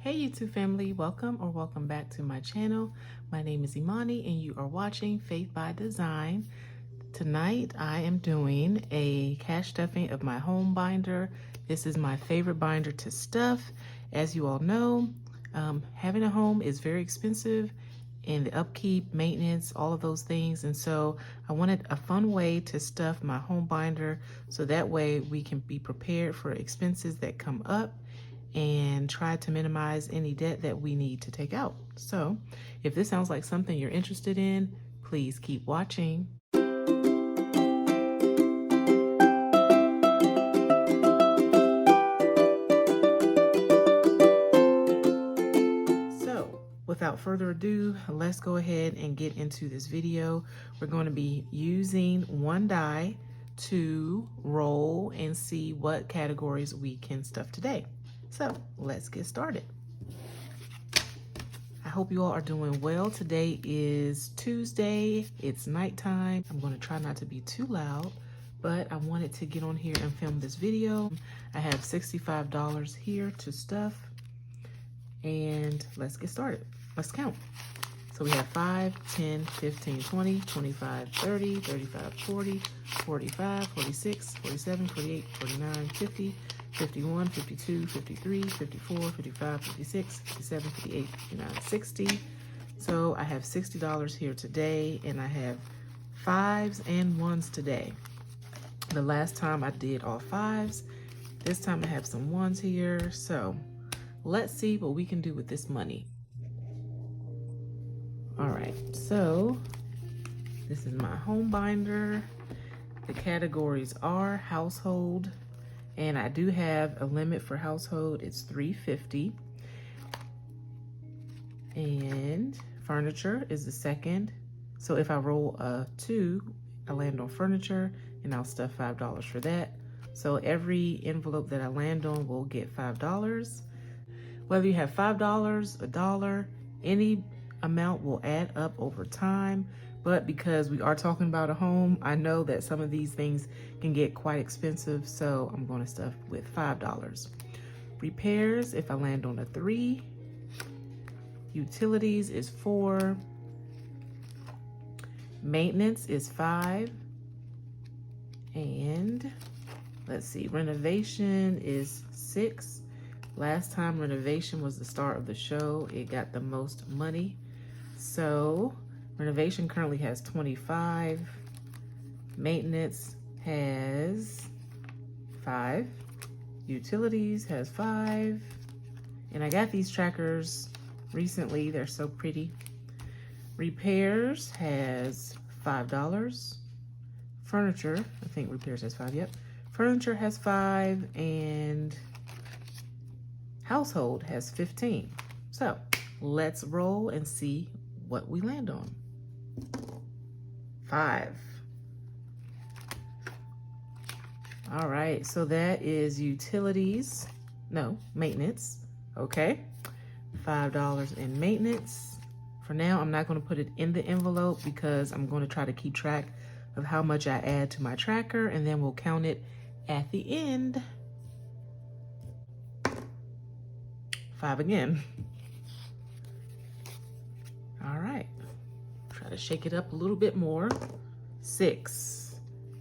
Hey YouTube family, welcome back to my channel. My name is Imani and you are watching Faith by Design. Tonight I am doing a cash stuffing of my home binder. This is my favorite binder to stuff. As you all know, having a home is very expensive and the upkeep, maintenance, all of those things. And so I wanted a fun way to stuff my home binder so that way we can be prepared for expenses that come up and try to minimize any debt that we need to take out. So if this sounds like something you're interested in, please keep watching. So without further ado, let's go ahead and get into this video. We're going to be using one die to roll and see what categories we can stuff today. So let's get started. I hope you all are doing well. Today is Tuesday. It's nighttime. I'm going to try not to be too loud, but I wanted to get on here and film this video. I have $65 here to stuff, and let's get started. Let's count. So we have 5, 10, 15, 20, 25, 30, 35, 40, 45, 46, 47, 48, 49, 50, 51, 52, 53, 54, 55, 56, 57, 58, 59, 60. So I have $60 here today, and I have 5s and 1s today. The last time I did all 5s. This time I have some 1s here. So let's see what we can do with this money. All right, so this is my home binder. The categories are household, and I do have a limit for household. It's $350. And furniture is the second. So if I roll a 2, I land on furniture, and I'll stuff $5 for that. So every envelope that I land on will get $5. Whether you have $5, $1, any amount will add up over time, but because we are talking about a home, I know that some of these things can get quite expensive, so I'm going to stuff with $5. Repairs, if I land on a 3. Utilities is 4. Maintenance is 5. And let's see, renovation is 6. Last time renovation was the start of the show, it got the most money. So renovation currently has 25. Maintenance has 5. Utilities has 5. And I got these trackers recently. They're so pretty. Repairs has $5. Furniture, I think repairs has 5, yep. Furniture has 5, and household has 15. So let's roll and see what we land on. 5. All right, so that is utilities. No, maintenance. Okay, $5 in maintenance. For now, I'm not going to put it in the envelope because I'm going to try to keep track of how much I add to my tracker, and then we'll count it at the end. 5 again. All right, try to shake it up a little bit more. 6.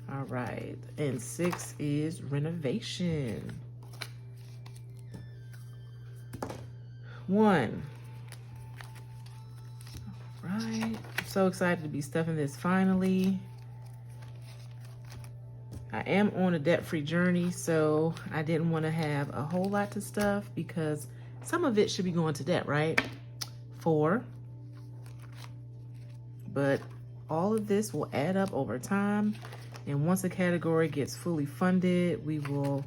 All right, and 6 is renovation. 1. All right, I'm so excited to be stuffing this finally. I am on a debt-free journey, so I didn't want to have a whole lot to stuff because some of it should be going to debt, right? 4. But all of this will add up over time, and once a category gets fully funded, we will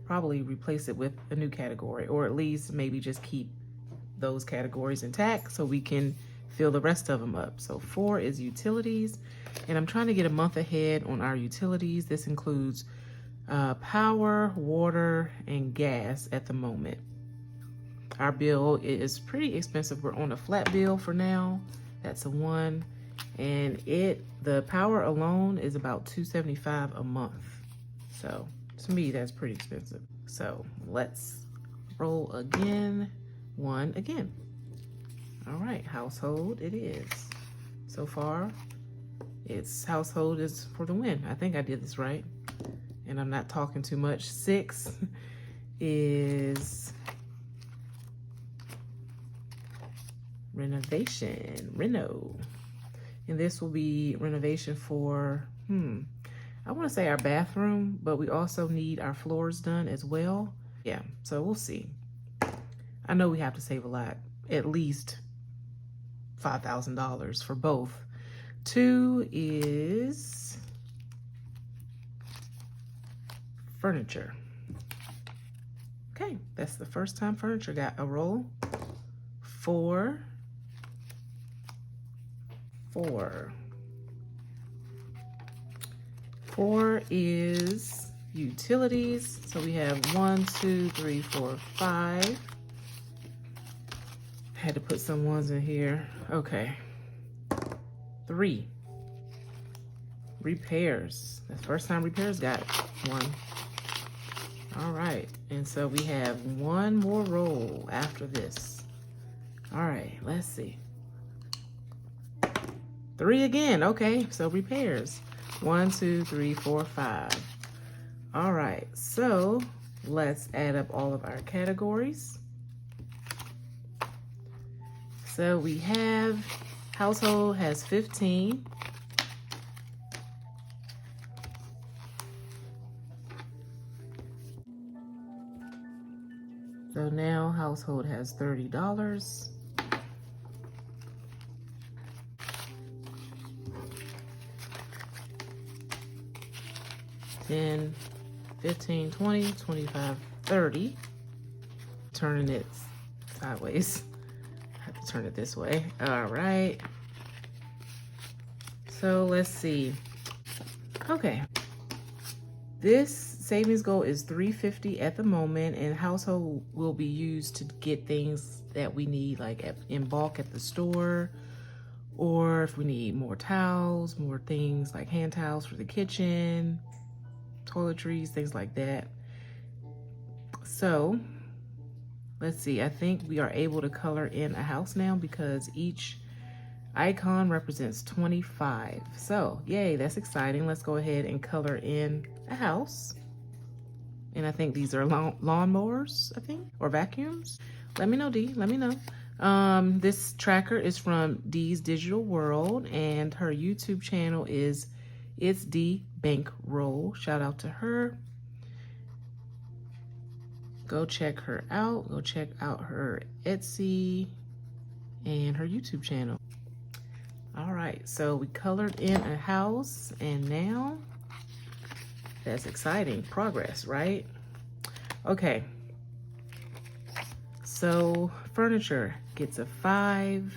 probably replace it with a new category, or at least maybe just keep those categories intact so we can fill the rest of them up. So 4 is utilities, and I'm trying to get a month ahead on our utilities. This includes power, water, and gas at the moment. Our bill is pretty expensive. We're on a flat bill for now. That's a 1, and the power alone is about $275 a month. So to me, that's pretty expensive. So let's roll again. 1 again. All right, household it is. So far, it's household is for the win. I think I did this right. And I'm not talking too much. 6 is renovation, reno. And this will be renovation for, I want to say our bathroom, but we also need our floors done as well. Yeah, so we'll see. I know we have to save a lot, at least $5,000 for both. 2 is furniture. Okay, that's the first time furniture got a roll. 4 is utilities. So we have 1, 2, 3, 4, 5. Had to put some ones in here. Okay. 3, repairs. That's the first time repairs got 1. All right, and so we have 1 more roll after this. All right, let's see. 3 again. Okay, so repairs. 1, 2, 3, 4, 5. All right, so let's add up all of our categories. So we have household has 15. So now household has $30. $10, $15, $20, $25, $30. Turning it sideways. I have to turn it this way. All right. So let's see. Okay. This savings goal is $350 at the moment, and household will be used to get things that we need, like in bulk at the store, or if we need more towels, more things like hand towels for the kitchen, toiletries, things like that. So let's see, I think we are able to color in a house now because each icon represents 25. So yay, that's exciting. Let's go ahead and color in a house. And I think these are lawnmowers, I think, or vacuums. Let me know, Dee, let me know. This tracker is from Dee's Digital World, and her YouTube channel is It's Dee Bankroll. Shout out to her. Go check her out. Go check out her Etsy and her YouTube channel. All right, so we colored in a house, and now that's exciting progress, right? Okay, so furniture gets a 5,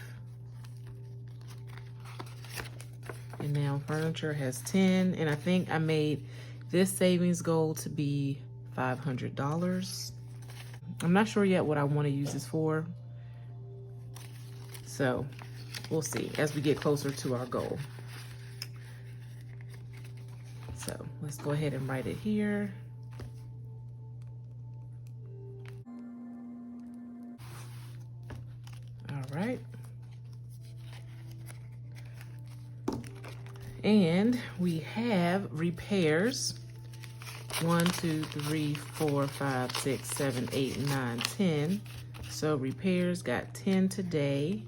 and now furniture has 10, and I think I made this savings goal to be $500. I'm not sure yet what I want to use this for, so we'll see as we get closer to our goal. So let's go ahead and write it here. All right. And we have repairs. 1, 2, 3, 4, 5, 6, 7, 8, 9, 10. So repairs got 10 today.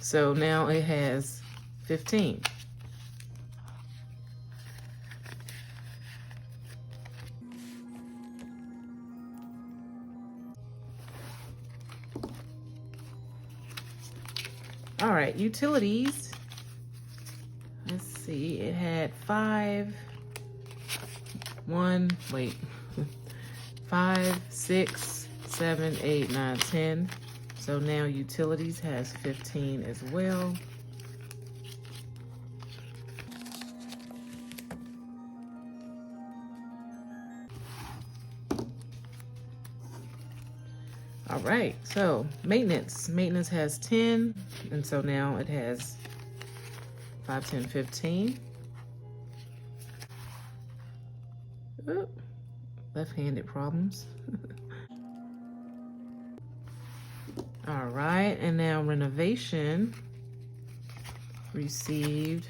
So now it has 15. All right, utilities. Let's see, it had 5, 5, 6, 7, 8, 9, 10. So now utilities has 15 as well. All right, so maintenance. Maintenance has 10, and so now it has 5, 10, 15. Oop. left-handed problems. All right, and now renovation received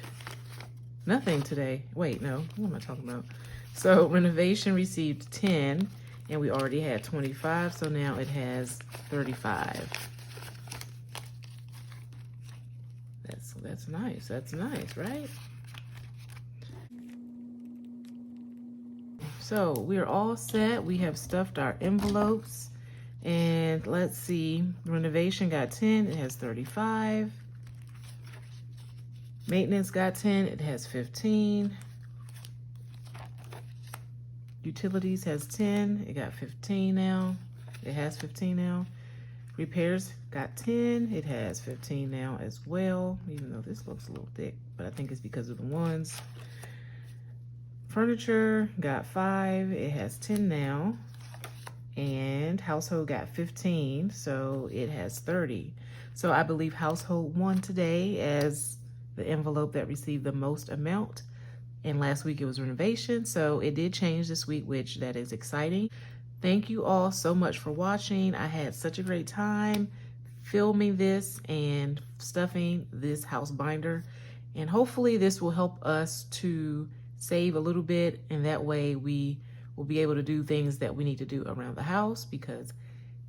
nothing today. Wait, no, what am I talking about? So renovation received 10, and we already had 25, so now it has 35. That's nice. That's nice, right? So we're all set. We have stuffed our envelopes. And let's see, renovation got 10, it has 35. Maintenance got 10, it has 15. Utilities has 10, it got 15 now. It has 15 now. Repairs got 10, it has 15 now as well, even though this looks a little thick, but I think it's because of the ones. Furniture got 5, it has 10 now. And household got 15, so it has 30. So I believe household won today as the envelope that received the most amount. And last week it was renovation, so it did change this week, which that is exciting. Thank you all so much for watching. I had such a great time filming this and stuffing this house binder. And hopefully this will help us to save a little bit, and that way we will be able to do things that we need to do around the house, because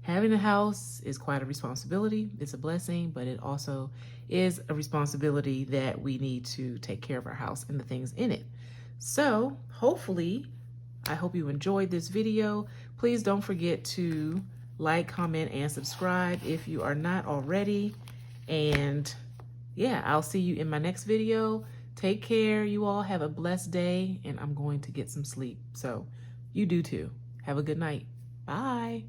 having a house is quite a responsibility. It's a blessing, but it also is a responsibility that we need to take care of our house and the things in it. So hopefully, I hope you enjoyed this video. Please don't forget to like, comment, and subscribe if you are not already. And yeah, I'll see you in my next video. Take care. You all have a blessed day, and I'm going to get some sleep. So you do too. Have a good night. Bye.